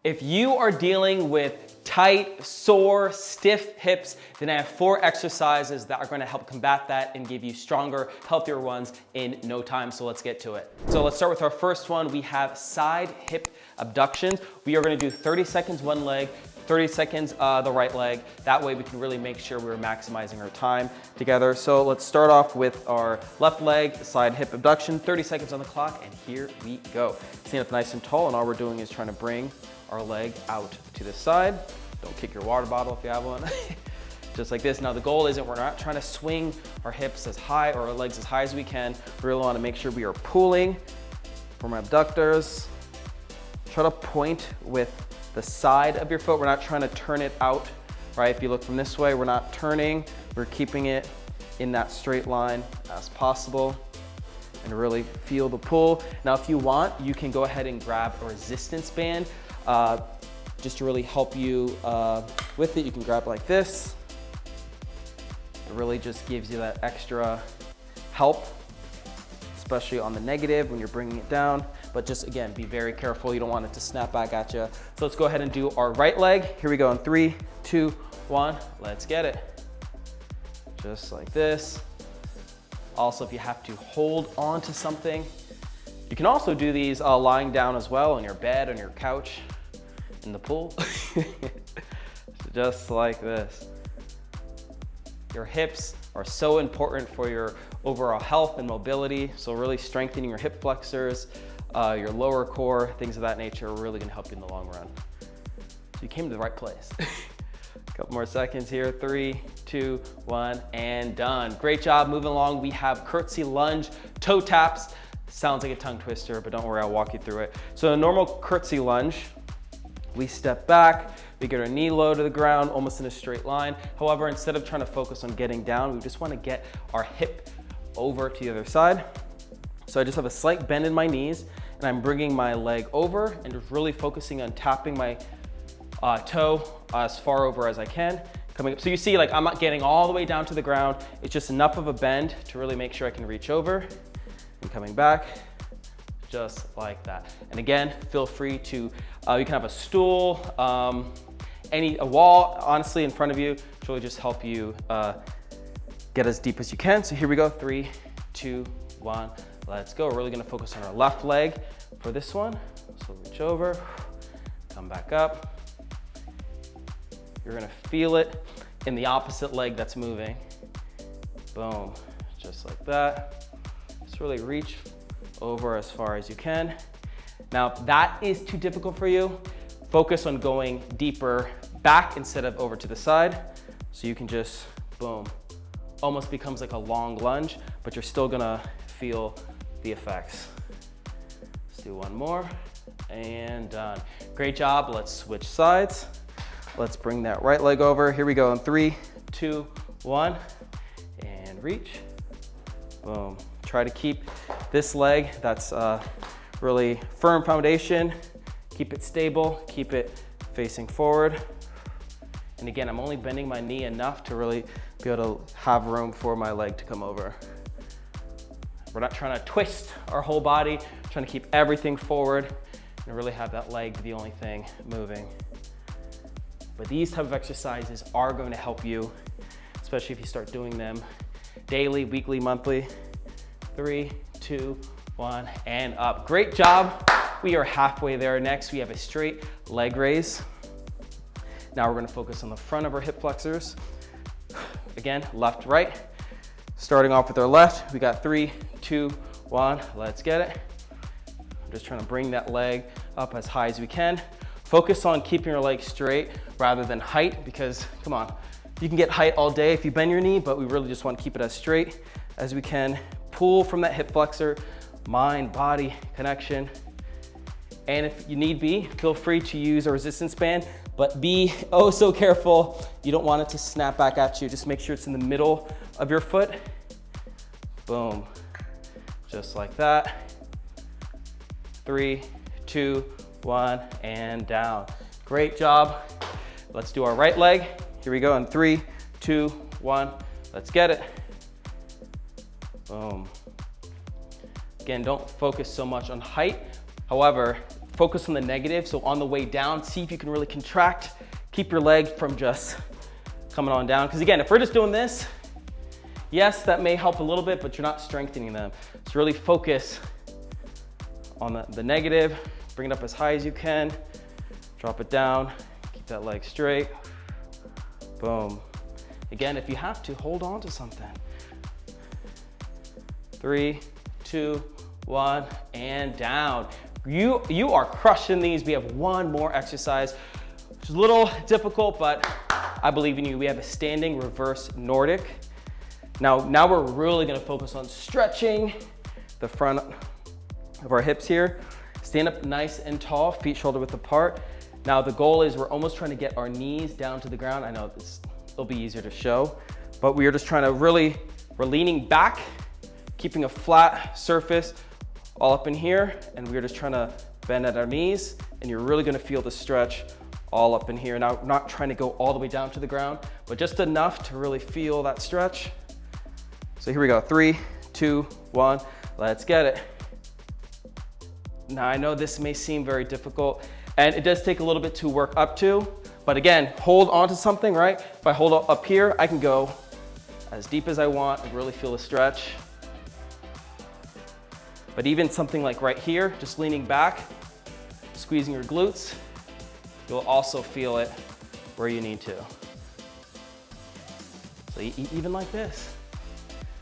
If you are dealing with tight, sore, stiff hips, then I have 4 exercises that are going to help combat that and give you stronger, healthier ones in no time. So let's get to it. So let's start with our first one. We have side hip abductions. We are going to do 30 seconds one leg, 30 seconds the right leg. That way we can really make sure we're maximizing our time together. So let's start off with our left leg, side hip abduction, 30 seconds on the clock, and here we go. Stand up nice and tall, and all we're doing is trying to bring our leg out to the side. Don't kick your water bottle if you have one. Just like this. Now the goal isn't, we're not trying to swing our hips as high or our legs as high as we can. We really want to make sure we are pulling from our abductors. Try to point with the side of your foot. We're not trying to turn it out, right? If you look from this way, we're not turning. We're keeping it in that straight line as possible and really feel the pull. Now, if you want, you can go ahead and grab a resistance band just to really help you with it. You can grab like this. It really just gives you that extra help, especially on the negative when you're bringing it down. But just again, be very careful. You don't want it to snap back at you. So let's go ahead and do our right leg. Here we go in 3, 2, 1, let's get it. Just like this. Also, if you have to hold on to something, you can also do these lying down as well on your bed, on your couch, in the pool. Just like this. Your hips are so important for your overall health and mobility. So really strengthening your hip flexors, your lower core, things of that nature are really gonna help you in the long run. So you came to the right place. A couple more seconds here, 3, 2, 1, and done. Great job, moving along. We have curtsy lunge, toe taps. Sounds like a tongue twister, but don't worry, I'll walk you through it. So in a normal curtsy lunge, we step back, we get our knee low to the ground, almost in a straight line. However, instead of trying to focus on getting down, we just wanna get our hip over to the other side. So I just have a slight bend in my knees, and I'm bringing my leg over and just really focusing on tapping my toe as far over as I can. Coming up. So you see, like, I'm not getting all the way down to the ground. It's just enough of a bend to really make sure I can reach over. And coming back, just like that. And again, feel free to, you can have a stool, a wall, honestly, in front of you to really just help you get as deep as you can. So here we go, 3, 2, 1, let's go. We're really gonna focus on our left leg for this one. So reach over, come back up. You're gonna feel it in the opposite leg that's moving. Boom, just like that. Just really reach over as far as you can. Now, if that is too difficult for you, focus on going deeper back instead of over to the side. So you can just, boom, almost becomes like a long lunge, but you're still gonna feel the effects. Let's do one more, and done. Great job, let's switch sides. Let's bring that right leg over. Here we go in 3, 2, 1, and reach, boom. Try to keep this leg, that's really firm foundation. Keep it stable, keep it facing forward. And again, I'm only bending my knee enough to really be able to have room for my leg to come over. We're not trying to twist our whole body, trying to keep everything forward and really have that leg be the only thing moving. But these type of exercises are going to help you, especially if you start doing them daily, weekly, monthly. 3, 2, 1, and up. Great job. We are halfway there. Next, we have a straight leg raise. Now we're gonna focus on the front of our hip flexors. Again, left, right. Starting off with our left, we got 3, 2, 1, let's get it. I'm just trying to bring that leg up as high as we can. Focus on keeping your leg straight rather than height, because come on, you can get height all day if you bend your knee, but we really just want to keep it as straight as we can. Pull from that hip flexor, mind, body connection. And if you need be, feel free to use a resistance band, but be oh so careful. You don't want it to snap back at you. Just make sure it's in the middle of your foot. Boom, just like that. 3, 2, 1, and down. Great job. Let's do our right leg. Here we go in 3, 2, 1, let's get it. Boom. Again, don't focus so much on height. However, focus on the negative. So on the way down, see if you can really contract, keep your leg from just coming on down. Because again, if we're just doing this, yes, that may help a little bit, but you're not strengthening them. So really focus on the negative, bring it up as high as you can, drop it down, keep that leg straight, boom. Again, if you have to, hold on to something. 3, 2, 1, and down. You are crushing these. We have one more exercise, which is a little difficult, but I believe in you. We have a standing reverse Nordic. Now we're really gonna focus on stretching the front of our hips here. Stand up nice and tall, feet shoulder width apart. Now the goal is we're almost trying to get our knees down to the ground. I know it'll be easier to show, but we are just trying to we're leaning back, keeping a flat surface all up in here, and we're just trying to bend at our knees, and you're really gonna feel the stretch all up in here. Now, not trying to go all the way down to the ground, but just enough to really feel that stretch. So here we go, 3, 2, 1, let's get it. Now I know this may seem very difficult, and it does take a little bit to work up to, but again, hold on to something, right? If I hold up here, I can go as deep as I want and really feel the stretch. But even something like right here, just leaning back, squeezing your glutes, you'll also feel it where you need to. So even like this.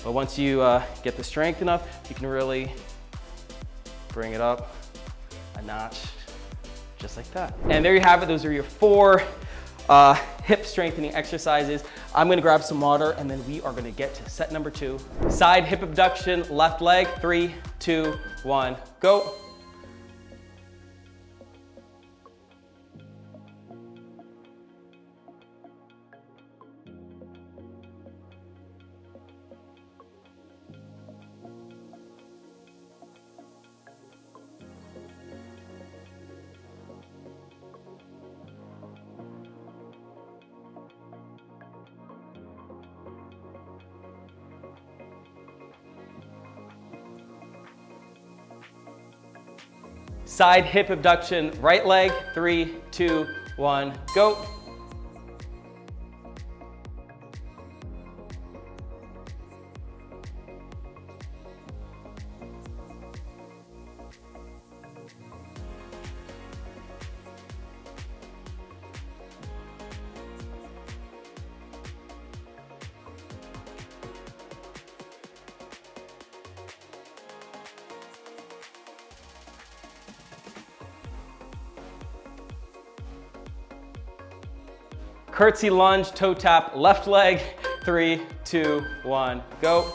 But once you get the strength enough, you can really bring it up a notch, just like that. And there you have it. Those are your 4 hip strengthening exercises. I'm gonna grab some water, and then we are gonna get to set number 2. Side hip abduction, left leg, 3, 2, 1, go. Side hip abduction, right leg, 3, 2, 1, go. Curtsy lunge, toe tap, left leg, 3, 2, 1, go.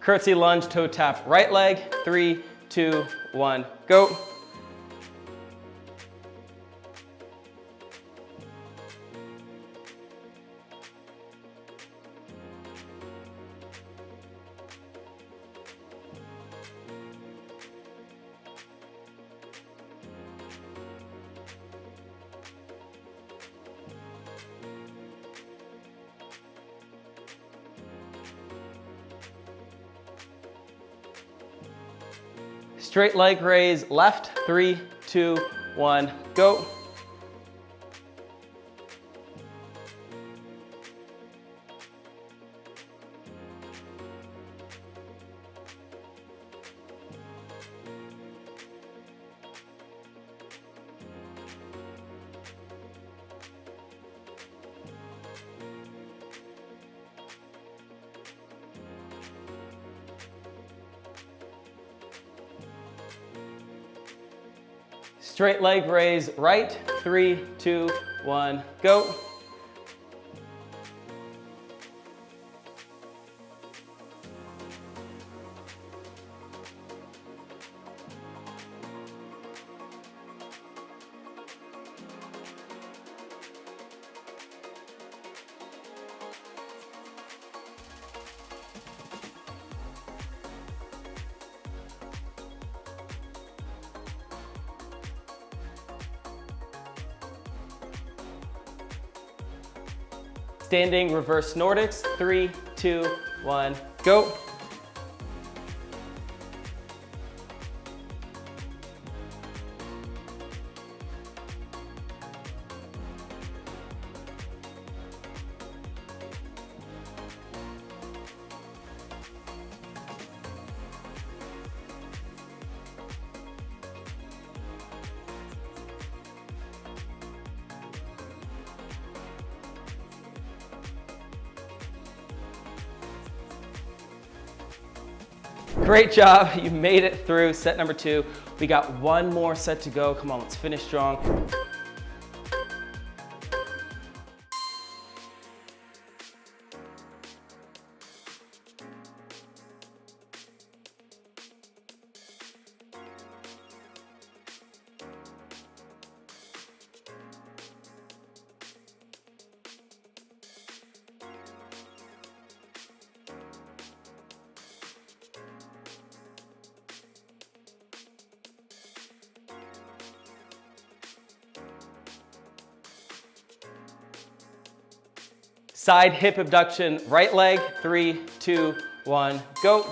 Curtsy lunge, toe tap, right leg, 3, 2, 1, go. Straight leg raise, left, 3, 2, 1, go. Straight leg raise, right, 3, 2, 1, go. Standing reverse Nordics, 3, 2, 1, go. Great job, you made it through set number 2. We got one more set to go. Come on, let's finish strong. Side hip abduction, right leg, 3, 2, 1, go.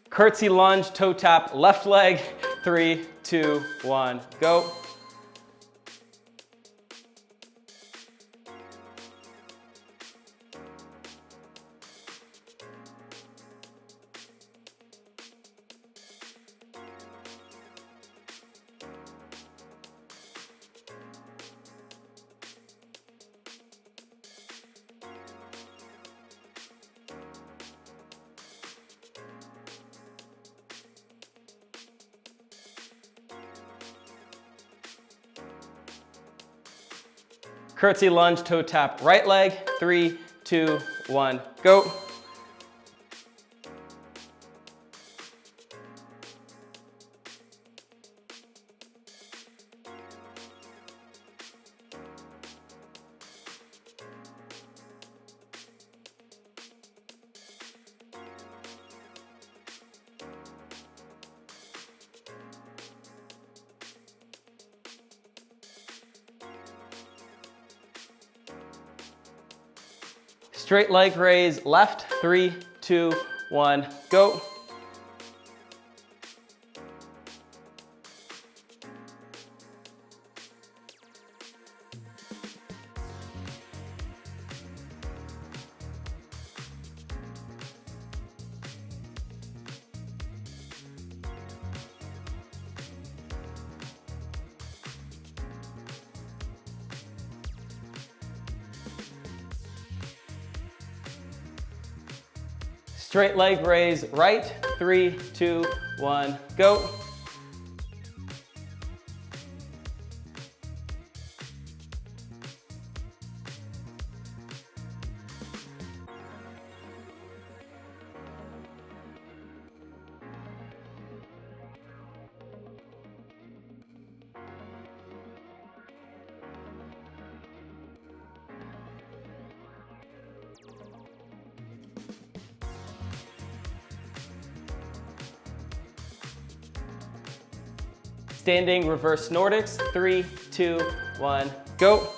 Curtsy lunge, toe tap, left leg, 3, 2, 1, go. Curtsy lunge, toe tap, right leg, 3, 2, 1, go. Straight leg raise, left, 3, 2, 1, go. Straight leg raise, right, 3, 2, 1, go. Standing reverse Nordics, 3, 2, 1, go.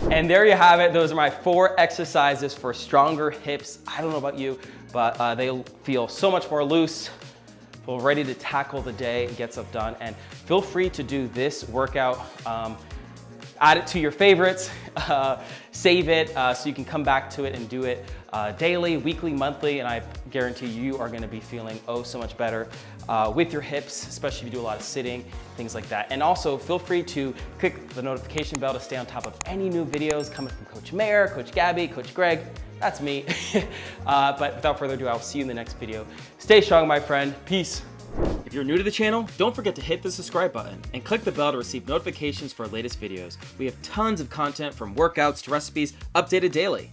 And there you have it. Those are my 4 exercises for stronger hips. I don't know about you, but they feel so much more loose, feel ready to tackle the day and get stuff done. And feel free to do this workout add it to your favorites, save it so you can come back to it and do it daily, weekly, monthly, and I guarantee you are gonna be feeling oh so much better with your hips, especially if you do a lot of sitting, things like that. And also feel free to click the notification bell to stay on top of any new videos coming from Coach Mayer, Coach Gabby, Coach Greg. That's me. But without further ado, I'll see you in the next video. Stay strong, my friend. Peace. If you're new to the channel, don't forget to hit the subscribe button and click the bell to receive notifications for our latest videos. We have tons of content from workouts to recipes updated daily.